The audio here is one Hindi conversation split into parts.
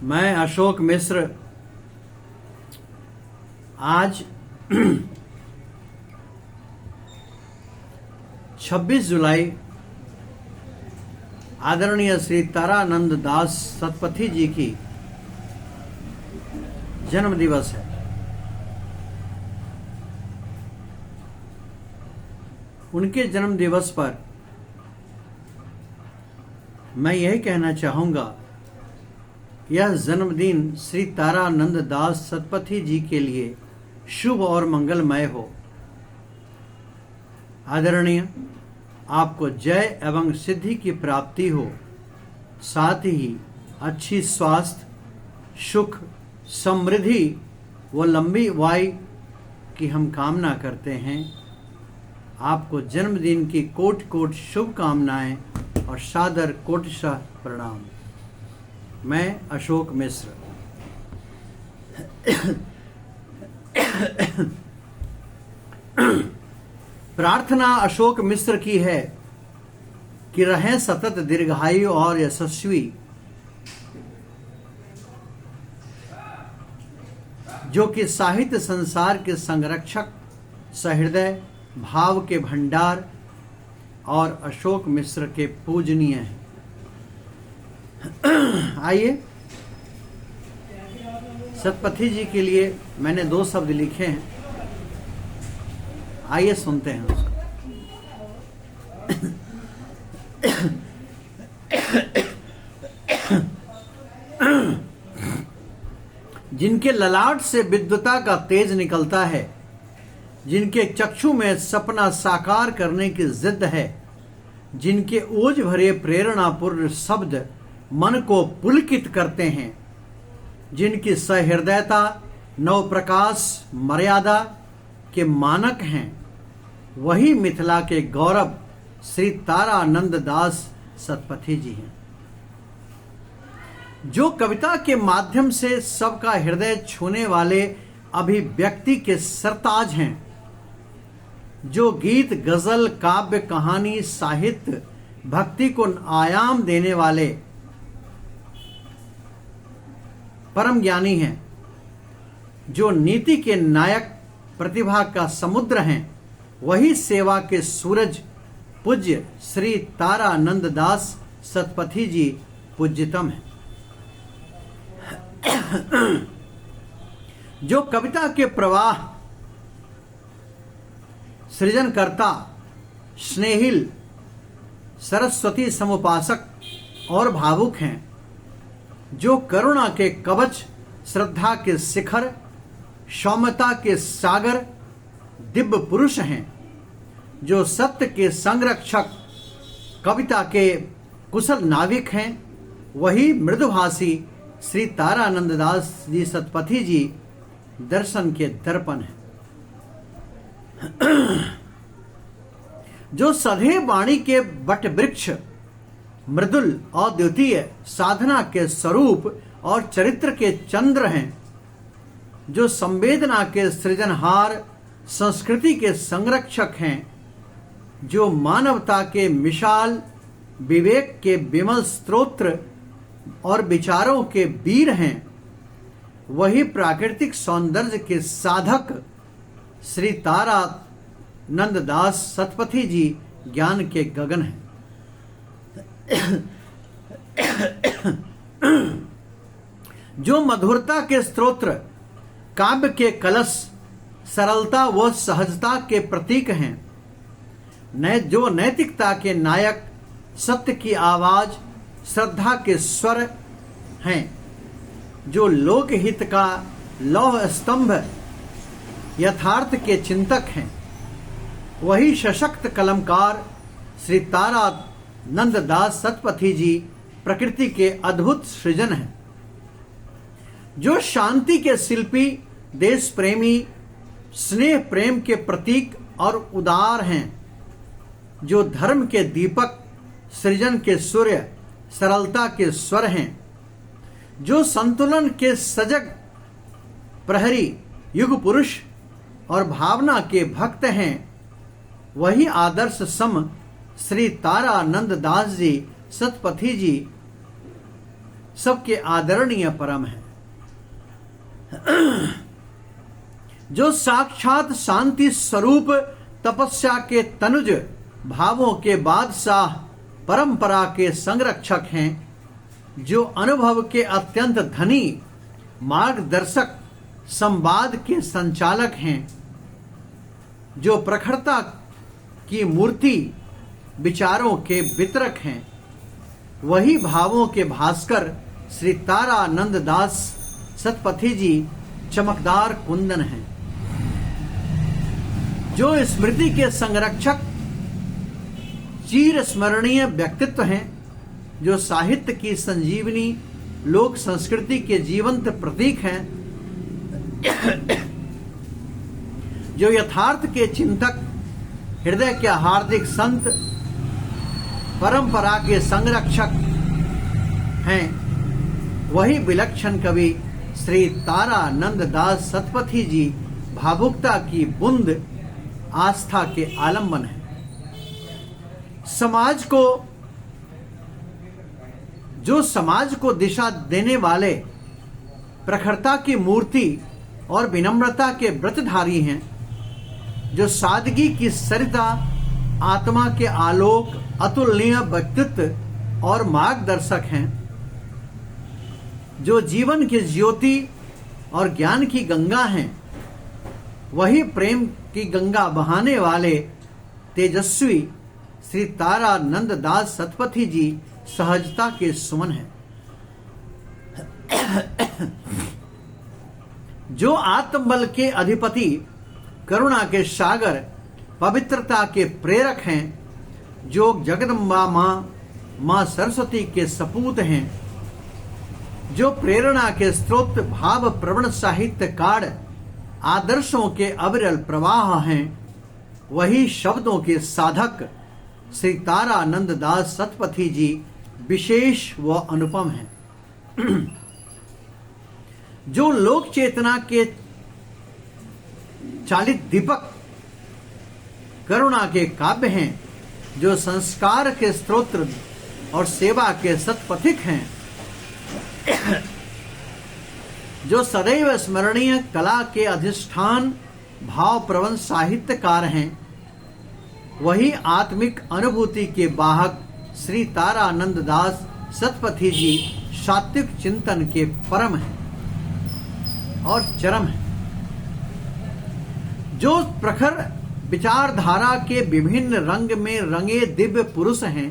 मैं अशोक मिश्र आज 26 जुलाई आदरणीय श्री तारानंद दास सतपथी जी की जन्म दिवस है। उनके जन्म दिवस पर मैं यही कहना चाहूँगा, यह जन्मदिन श्री तारानंद दास सतपथी जी के लिए शुभ और मंगलमय हो। आदरणीय, आपको जय एवं सिद्धि की प्राप्ति हो, साथ ही अच्छी स्वास्थ्य, सुख, समृद्धि व लंबी आयु की हम कामना करते हैं। आपको जन्मदिन की कोटि कोटि शुभकामनाएं और सादर कोटिशः प्रणाम। मैं अशोक मिश्र। प्रार्थना अशोक मिश्र की है कि रहें सतत दीर्घायु और यशस्वी, जो कि साहित्य संसार के संरक्षक, सहृदय, भाव के भंडार और अशोक मिश्र के पूजनीय हैं। आइए, सतपथी जी के लिए मैंने 2 शब्द लिखे हैं, आइए सुनते हैं उसको। जिनके ललाट से विद्युता का तेज निकलता है, जिनके चक्षु में सपना साकार करने की जिद है, जिनके ओज भरे प्रेरणापूर्ण शब्द मन को पुलकित करते हैं, जिनकी सहृदयता नवप्रकाश मर्यादा के मानक हैं, वही मिथिला के गौरव श्री तारानंद दास सतपथी जी हैं। जो कविता के माध्यम से सबका हृदय छूने वाले अभिव्यक्ति के सरताज हैं, जो गीत, गजल, काव्य, कहानी, साहित्य, भक्ति को आयाम देने वाले परम ज्ञानी हैं, जो नीति के नायक, प्रतिभा का समुद्र हैं, वही सेवा के सूरज पूज्य श्री तारानंद दास सतपथी जी पूज्यतम हैं। जो कविता के प्रवाह, सृजनकर्ता, स्नेहिल, सरस्वती समुपासक और भावुक हैं, जो करुणा के कवच, श्रद्धा के शिखर, सौम्यता के सागर, दिव्य पुरुष हैं, जो सत्य के संरक्षक, कविता के कुशल नाविक हैं, वही मृदुभाषी श्री तारानंद दास जी सतपथी जी दर्शन के दर्पण हैं। जो सधे वाणी के वट वृक्ष, मृदुल अद्वितीय साधना के स्वरूप और चरित्र के चंद्र हैं, जो संवेदना के सृजनहार, संस्कृति के संरक्षक हैं, जो मानवता के मिसाल, विवेक के विमल स्त्रोत्र और विचारों के वीर हैं, वही प्राकृतिक सौंदर्य के साधक श्री तारानंद दास सतपथी जी ज्ञान के गगन हैं। जो मधुरता के स्तोत्र, काव्य के कलश, सरलता व सहजता के प्रतीक हैं, जो नैतिकता के नायक, सत्य की आवाज, श्रद्धा के स्वर हैं, जो लोकहित का लौह स्तंभ, यथार्थ के चिंतक हैं, वही सशक्त कलमकार श्री तारानंद दास सतपथी जी प्रकृति के अद्भुत सृजन हैं। जो शांति के शिल्पी, देश प्रेमी, स्नेह प्रेम के प्रतीक और उदार हैं, जो धर्म के दीपक, सृजन के सूर्य, सरलता के स्वर हैं, जो संतुलन के सजग प्रहरी, युग पुरुष और भावना के भक्त हैं, वही आदर्श सम श्री तारानंद दास जी सतपथी जी सबके आदरणीय परम है, जो साक्षात शांति स्वरूप तपस्या के तनुज भावों के बादशाह परंपरा के संरक्षक हैं, जो अनुभव के अत्यंत धनी मार्गदर्शक संवाद के संचालक हैं, जो प्रखरता की मूर्ति विचारों के वितरक हैं, वही भावों के भास्कर श्री तारानंद दास सतपथी जी चमकदार कुंदन हैं, जो स्मृति के संरक्षक चिर स्मरणीय व्यक्तित्व हैं, जो साहित्य की संजीवनी लोक संस्कृति के जीवंत प्रतीक हैं, जो यथार्थ के चिंतक हृदय के हार्दिक संत परंपरा के संरक्षक हैं, वही विलक्षण कवि श्री तारानंद दास सतपथी जी भावुकता की बूंद आस्था के आलंबन है। समाज को दिशा देने वाले प्रखरता की मूर्ति और विनम्रता के व्रतधारी हैं, जो सादगी की सरिता आत्मा के आलोक अतुलनीय व्यक्तित्व और मार्गदर्शक हैं, जो जीवन की ज्योति और ज्ञान की गंगा हैं, वही प्रेम की गंगा बहाने वाले तेजस्वी श्री तारानंद दास सतपथी जी सहजता के सुमन हैं, जो आत्मबल के अधिपति करुणा के सागर पवित्रता के प्रेरक हैं, जो जगदम्बा मां सरस्वती के सपूत हैं, जो प्रेरणा के स्रोत भाव प्रवण साहित्यकार आदर्शों के अविरल प्रवाह हैं, वही शब्दों के साधक श्री तारानंद दास सतपथी जी विशेष व अनुपम हैं, जो लोक चेतना के चालित दीपक करुणा के काव्य हैं, जो संस्कार के स्तोत्र और सेवा के सतपथिक हैं, जो सदैव स्मरणीय कला के अधिष्ठान भाव प्रवण साहित्यकार हैं, वही आत्मिक अनुभूति के वाहक श्री तारानंद दास सतपथी जी सात्विक चिंतन के परम हैं और चरम हैं, जो प्रखर विचारधारा के विभिन्न रंग में रंगे दिव्य पुरुष हैं,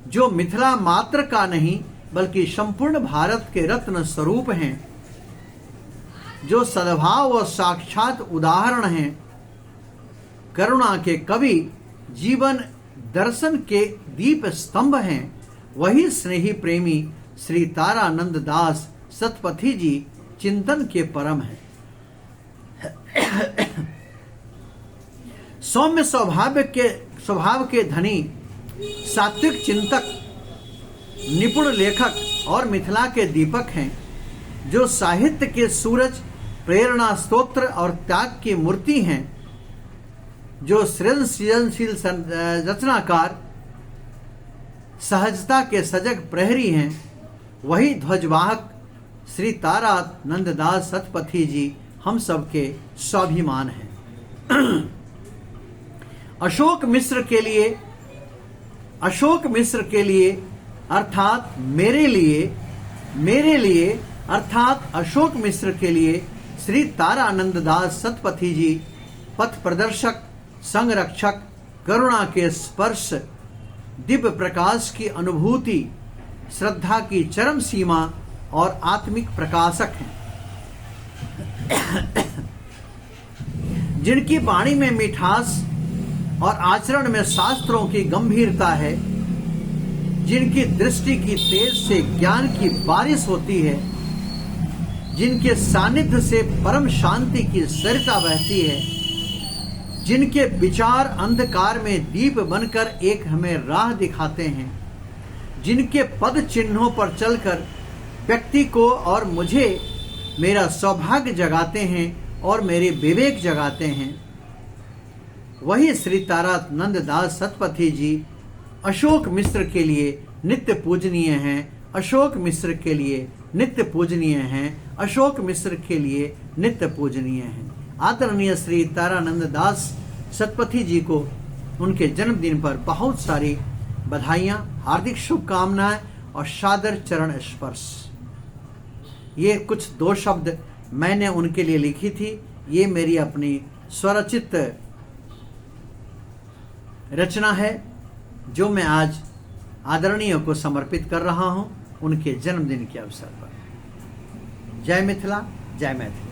जो मिथिला मात्र का नहीं बल्कि संपूर्ण भारत के रत्न स्वरूप हैं, जो सद्भाव और साक्षात उदाहरण हैं, करुणा के कवि जीवन दर्शन के दीप स्तंभ हैं, वही स्नेही प्रेमी श्री तारानंद दास सतपथी जी चिंतन के परम हैं। सौम्य स्वभाव के धनी सात्विक चिंतक निपुण लेखक और मिथिला के दीपक हैं, जो साहित्य के सूरज प्रेरणा स्तोत्र और त्याग की मूर्ति हैं, जो सृजनशील रचनाकार सहजता के सजग प्रहरी हैं, वही ध्वजवाहक श्री तारानंद दास सतपथी जी हम सबके स्वाभिमान हैं। अशोक मिश्र के लिए अर्थात मेरे लिए अर्थात अशोक मिश्र के लिए श्री तारानंद दास सतपथी जी पथ प्रदर्शक संरक्षक करुणा के स्पर्श दिव्य प्रकाश की अनुभूति श्रद्धा की चरम सीमा और आत्मिक प्रकाशक हैं, जिनकी वाणी में मिठास और आचरण में शास्त्रों की गंभीरता है, जिनकी दृष्टि की तेज से ज्ञान की बारिश होती है, जिनके सानिध्य से परम शांति की सरिता बहती है, जिनके विचार अंधकार में दीप बनकर एक हमें राह दिखाते हैं, जिनके पद चिन्हों पर चलकर व्यक्ति को और मुझे मेरा सौभाग्य जगाते हैं और मेरे विवेक जगाते हैं, वही श्री तारानंद दास सतपथी जी अशोक मिश्र के लिए नित्य पूजनीय हैं, अशोक मिश्र के लिए नित्य पूजनीय हैं, अशोक मिश्र के लिए नित्य पूजनीय हैं। आदरणीय श्री तारानंद दास सतपथी जी को उनके जन्मदिन पर बहुत सारी बधाइयाँ, हार्दिक शुभकामनाएं और सादर चरण स्पर्श। ये कुछ 2 शब्द मैंने उनके लिए लिखी थी। ये मेरी अपनी स्वरचित रचना है जो मैं आज आदरणीय को समर्पित कर रहा हूं उनके जन्मदिन के अवसर पर। जय मिथिला, जय मैथिली।